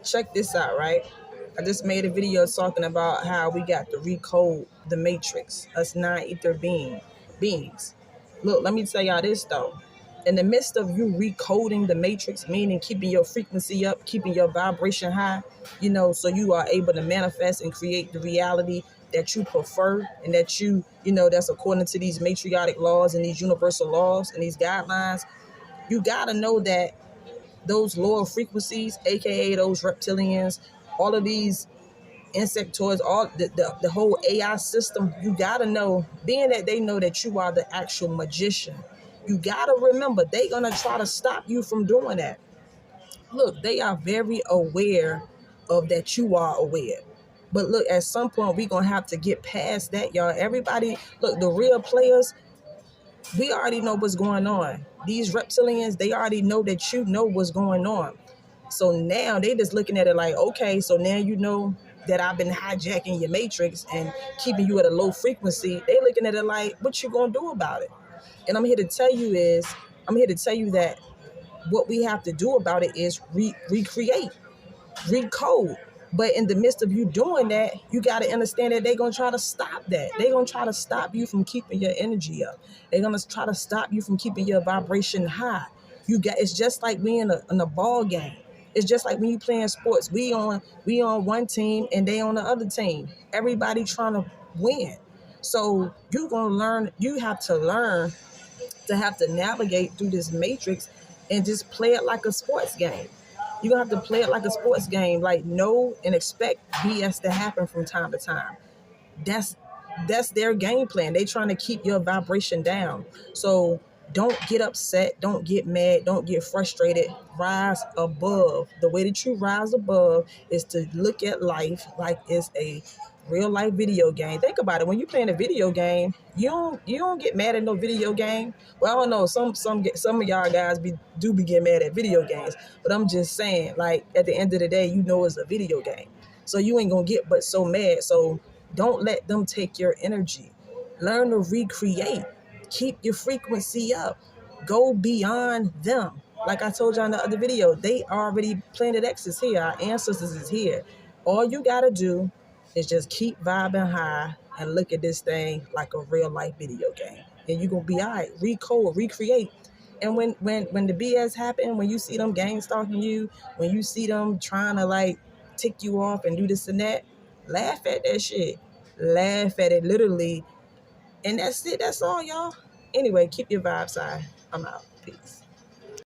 check this out, right? I just made a video talking about how we got to recode the matrix, us non-ether beings. Look, let me tell y'all this though. In the midst of you recoding the matrix, meaning keeping your frequency up, keeping your vibration high, so you are able to manifest and create the reality that you prefer and that that's according to these matriotic laws and these universal laws and these guidelines. You gotta know that those lower frequencies, aka those reptilians, all of these insectoids, all the whole AI system, you gotta know, being that they know that you are the actual magician, you gotta remember they gonna try to stop you from doing that. Look, they are very aware of that you are aware. But look, at some point we gonna have to get past that, y'all. Everybody, look, the real players, we already know what's going on. These reptilians, they already know that you know what's going on. So now they just looking at it like, okay, so now you know that I've been hijacking your matrix and keeping you at a low frequency. They looking at it like, what you gonna do about it? And I'm here to tell you that what we have to do about it is recreate, recode. But in the midst of you doing that, you got to understand that they're going to try to stop that. They're going to try to stop you from keeping your energy up. They're going to try to stop you from keeping your vibration high. It's just like we in a ball game. It's just like when you playing sports. We on one team and they on the other team. Everybody trying to win. So you have to learn to have to navigate through this matrix and just play it like a sports game. You're gonna have to play it like a sports game, like know and expect BS to happen from time to time. That's their game plan. They trying to keep your vibration down. So don't get upset, don't get mad, don't get frustrated. Rise above. The way that you rise above is to look at life like it's a real life video game. Think about it. When you're playing a video game, you don't get mad at no video game. Well, I don't know. Some of y'all guys do be getting mad at video games, but I'm just saying, like at the end of the day, it's a video game, so you ain't gonna get but so mad. So don't let them take your energy. Learn to recreate. Keep your frequency up. Go beyond them. Like I told y'all in the other video, they already, Planet X is here. Our ancestors is here. All you gotta do is just keep vibing high and look at this thing like a real life video game. And you're gonna be all right. Recode, recreate. And when the BS happen, when you see them gang stalking you, when you see them trying to like tick you off and do this and that, laugh at that shit. Laugh at it literally. And that's it. That's all, y'all. Anyway, keep your vibes high. I'm out. Peace.